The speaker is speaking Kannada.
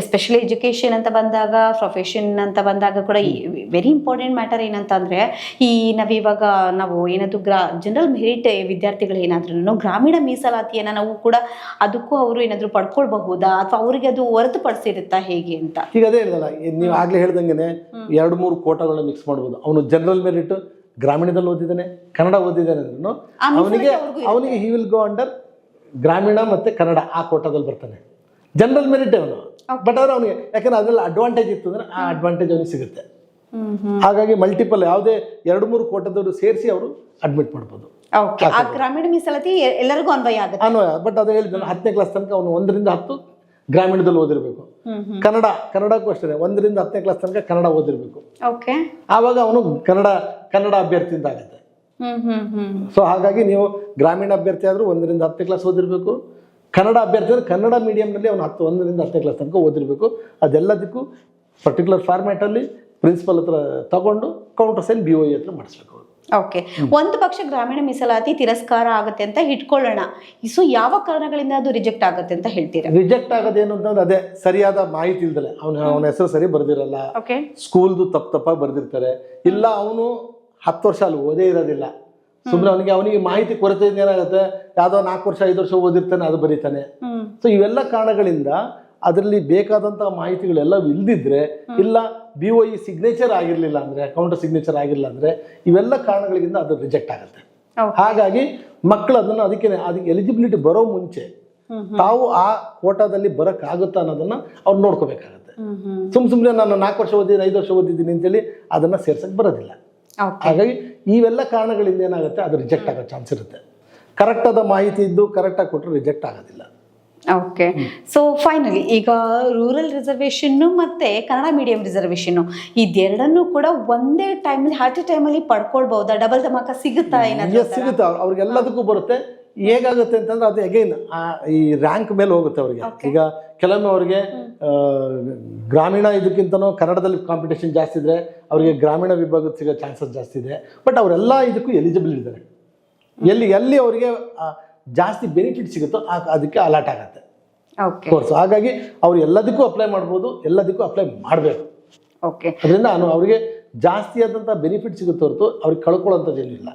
ಎಸ್ಪೆಷಲಿ ಎಜುಕೇಶನ್ ಅಂತ ಬಂದಾಗ, ಪ್ರೊಫೆಷನ್ ಅಂತ ಬಂದಾಗ ಕೂಡ ವೆರಿ ಇಂಪಾರ್ಟೆಂಟ್ ಮ್ಯಾಟರ್ ಏನಂತಂದ್ರೆ, ನಾವಿವಾಗ ನಾವು ಏನಾದ್ರು ಜನರಲ್ ಮೆರಿಟ್ ವಿದ್ಯಾರ್ಥಿಗಳು ಏನಾದ್ರೂ ಗ್ರಾಮೀಣ ಮೀಸಲಾತಿಯನ್ನ ನಾವು ಕೂಡ ಅದಕ್ಕೂ ಅವರು ಏನಾದ್ರು ಪಡ್ಕೊಳ್ಬಹುದಾ, ಅಥವಾ ಅವರಿಗೆ ಅದು ಹೊರತುಪಡಿಸಿರುತ್ತಾ ಹೇಗೆ ಅಂತ? ಈಗ ಅದೇ ಹೇಳಿದಲ್ಲ, ನೀವು ಆಗ್ಲೇ ಹೇಳ್ದಂಗೆನೆ 2-3 ಕೋಟಾಗಳನ್ನ ಮಿಕ್ಸ್ ಮಾಡ್ಬೋದು. ಅವನು ಜನರಲ್ ಮೆರಿಟ್ ಗ್ರಾಮೀಣದಲ್ಲಿ ಓದಿದ್ದಾನೆ, ಕನ್ನಡ ಓದಿದ್ದಾನೆ ಅಂದ್ರೂ ಅವನಿಗೆ ಹಿ ವಿಲ್ ಗೋ ಅಂಡರ್ ಗ್ರಾಮೀಣ ಮತ್ತೆ ಕನ್ನಡ ಆ ಕೋಟಾದಲ್ಲಿ ಬರ್ತಾನೆ. ಜನರಲ್ ಮೆರಿಟ್ ಅವನು, ಬಟ್ ಆದ್ರೆ ಅವನಿಗೆ ಯಾಕಂದ್ರೆ ಅದ್ರಲ್ಲಿ ಅಡ್ವಾಂಟೇಜ್ ಇತ್ತು ಅಂದ್ರೆ ಆ ಅಡ್ವಾಂಟೇಜ್ ಅವನಿಗೆ ಸಿಗುತ್ತೆ. ಹಾಗಾಗಿ ಮಲ್ಟಿಪಲ್ ಯಾವುದೇ 2-3 ಕೋಟದವರು ಸೇರಿಸಿ ಅವರು ಅಡ್ಮಿಟ್ ಮಾಡ್ಬೋದು. ಗ್ರಾಮೀಣ ಮೀಸಲಾತಿ ಎಲ್ಲರಿಗೂ ಅನ್ವಯ ಆಗುತ್ತೆ ಅನ್ವಯ. ಬಟ್ ಅದು ಹೇಳಿದ್ರೆ 10ನೇ ಕ್ಲಾಸ್ ತನಕ ಅವನು 1ರಿಂದ 10 ಗ್ರಾಮೀಣದಲ್ಲಿ ಓದಿರ್ಬೇಕು. ಕನ್ನಡಕ್ಕೂ ಅಷ್ಟೇ 1ರಿಂದ 10ನೇ ಕ್ಲಾಸ್ ತನಕ ಕನ್ನಡ ಓದಿರ್ಬೇಕು. ಆವಾಗ ಅವನು ಕನ್ನಡ ಅಭ್ಯರ್ಥಿ ಅಂತ ಆಗುತ್ತೆ. ಸೊ ಹಾಗಾಗಿ ನೀವು ಗ್ರಾಮೀಣ ಅಭ್ಯರ್ಥಿ ಆದ್ರೂ 1ರಿಂದ 10ನೇ ಕ್ಲಾಸ್ ಓದಿರ್ಬೇಕು. ಕನ್ನಡ ಅಭ್ಯರ್ಥಿ ಅಂದ್ರೆ ಕನ್ನಡ ಮೀಡಿಯಂನಲ್ಲಿ ಅವನು 1ರಿಂದ 10ನೇ ಕ್ಲಾಸ್ ತನಕ ಓದಿರ್ಬೇಕು. ಅದೆಲ್ಲದಕ್ಕೂ ಪರ್ಟಿಕ್ಯುಲರ್ ಫಾರ್ಮ್ಯಾಟ್ ಅಲ್ಲಿ ಪ್ರಿನ್ಸಿಪಲ್ ಹತ್ರ ತಗೊಂಡು ಕೌಂಟರ್ ಸೈನ್ BOE ಹತ್ರ ಮಾಡಿಸ್ಬೇಕು. ಓಕೆ, ಒಂದು ಪಕ್ಷ ಗ್ರಾಮೀಣ ಮೀಸಲಾತಿ ತಿರಸ್ಕಾರ ಆಗುತ್ತೆ ಅಂತ ಇಟ್ಕೊಳ್ಳೋಣ. ಸೊ ಯಾವ ಕಾರಣಗಳಿಂದ ಅದು ರಿಜೆಕ್ಟ್ ಆಗುತ್ತೆ ಅಂತ ಹೇಳ್ತೀರಾ? ರಿಜೆಕ್ಟ್ ಆಗೋದೇನು ಅಂತಂದ್ರೆ ಅದೇ ಸರಿಯಾದ ಮಾಹಿತಿ ಇಲ್ದಲೆ, ಅವನ ಹೆಸರು ಸರಿ ಬರ್ದಿರಲ್ಲ, ಸ್ಕೂಲ್ದು ತಪ್ಪಾಗಿ ಬರ್ದಿರ್ತಾರೆ, ಇಲ್ಲ ಅವನು 10 ವರ್ಷ ಅಲ್ಲಿ ಓದೇ ಇರೋದಿಲ್ಲ, ಸುಮ್ಮನೆ ಅವನಿಗೆ ಮಾಹಿತಿ ಕೊರತೆ ಏನಾಗುತ್ತೆ, ಯಾವ್ದೋ 4 ವರ್ಷ 5 ವರ್ಷ ಓದಿರ್ತಾನೆ ಅದು ಬರೀತಾನೆ. ಸೊ ಇವೆಲ್ಲ ಕಾರಣಗಳಿಂದ ಅದರಲ್ಲಿ ಬೇಕಾದಂತಹ ಮಾಹಿತಿಗಳೆಲ್ಲ ಇಲ್ದಿದ್ರೆ, ಇಲ್ಲ BOE ಸಿಗ್ನೇಚರ್ ಆಗಿರ್ಲಿಲ್ಲ ಅಂದ್ರೆ, ಕೌಂಟರ್ ಸಿಗ್ನೇಚರ್ ಆಗಿರಲಿಲ್ಲ ಅಂದ್ರೆ, ಇವೆಲ್ಲ ಕಾರಣಗಳಿಂದ ಅದು ರಿಜೆಕ್ಟ್ ಆಗುತ್ತೆ. ಹಾಗಾಗಿ ಮಕ್ಕಳು ಅದಕ್ಕೆ ಎಲಿಜಿಬಿಲಿಟಿ ಬರೋ ಮುಂಚೆ ತಾವು ಆ ಕೋಟಾದಲ್ಲಿ ಬರಕ್ ಆಗುತ್ತಾ ಅನ್ನೋದನ್ನ ಅವ್ರು ನೋಡ್ಕೋಬೇಕಾಗತ್ತೆ. ಸುಮ್ಮನೆ ನಾನು 4 ವರ್ಷ ಓದಿದ್ದೀನಿ 5 ವರ್ಷ ಓದಿದ್ದೀನಿ ಅಂತೇಳಿ ಅದನ್ನ ಸೇರ್ಸಕ್ ಬರೋದಿಲ್ಲ. ಹಾಗಾಗಿ ಇವೆಲ್ಲ ಕಾರಣಗಳಿಂದ ಏನಾಗುತ್ತೆ, ಅದು ರಿಜೆಕ್ಟ್ ಆಗೋ ಚಾನ್ಸ್ ಇರುತ್ತೆ. ಕರೆಕ್ಟ್ ಆದ ಮಾಹಿತಿ ಇದ್ದು ಕರೆಕ್ಟ್ ಆಗಿ ಕೊಟ್ಟರೆ ರಿಜೆಕ್ಟ್ ಆಗೋದಿಲ್ಲ. ಓಕೆ, ಸೊ ಫೈನಲಿ ಈಗ ರೂರಲ್ ರಿಸರ್ವೇಶನ್ ಮತ್ತೆ ಕನ್ನಡ ಮೀಡಿಯಂ ರಿಸರ್ವೇಶನ್ ಇದೆರಡನ್ನೂ ಕೂಡ ಒಂದೇ ಟೈಮಲ್ಲಿ ಟೈಮಲ್ಲಿ ಪಡ್ಕೊಳ್ಬಹುದಾ? ಡಬಲ್ ಧಮಾಕ ಸಿಗುತ್ತಾ? ಸಿಗುತ್ತೆ, ಅವ್ರಿಗೆಲ್ಲದಕ್ಕೂ ಬರುತ್ತೆ. ಹೇಗಾಗುತ್ತೆ ಅಂತಂದ್ರೆ ಅದು ಅಗೈನ್ ಈ ರ್ಯಾಂಕ್ ಮೇಲೆ ಹೋಗುತ್ತೆ ಅವ್ರಿಗೆ. ಈಗ ಕೆಲವೊಮ್ಮೆ ಅವ್ರಿಗೆ ಗ್ರಾಮೀಣ ಇದಕ್ಕಿಂತನೂ ಕನ್ನಡದಲ್ಲಿ ಕಾಂಪಿಟೇಷನ್ ಜಾಸ್ತಿ ಇದ್ರೆ ಅವರಿಗೆ ಗ್ರಾಮೀಣ ವಿಭಾಗದ ಸಿಗೋ ಚಾನ್ಸಸ್ ಜಾಸ್ತಿ ಇದೆ. ಬಟ್ ಅವರೆಲ್ಲ ಇದಕ್ಕೂ ಎಲಿಜಿಬಲ್ ಇದ್ದಾರೆ. ಎಲ್ಲಿ ಅವರಿಗೆ ಜಾಸ್ತಿ ಬೆನಿಫಿಟ್ ಸಿಗುತ್ತೋ ಅದಕ್ಕೆ ಅಲಾಟ್ ಆಗುತ್ತೆ ಕೋರ್ಸ್. ಹಾಗಾಗಿ ಅವ್ರು ಎಲ್ಲದಕ್ಕೂ ಅಪ್ಲೈ ಮಾಡ್ಬೋದು, ಎಲ್ಲದಕ್ಕೂ ಅಪ್ಲೈ ಮಾಡಬೇಕು. ಅದರಿಂದ ಅವರಿಗೆ ಜಾಸ್ತಿ ಆದಂತಹ ಬೆನಿಫಿಟ್ ಸಿಗುತ್ತೆ ಹೊರತು ಅವ್ರಿಗೆ ಕಳ್ಕೊಳ್ಳೋಂಥದ್ದು ಏನಿಲ್ಲ.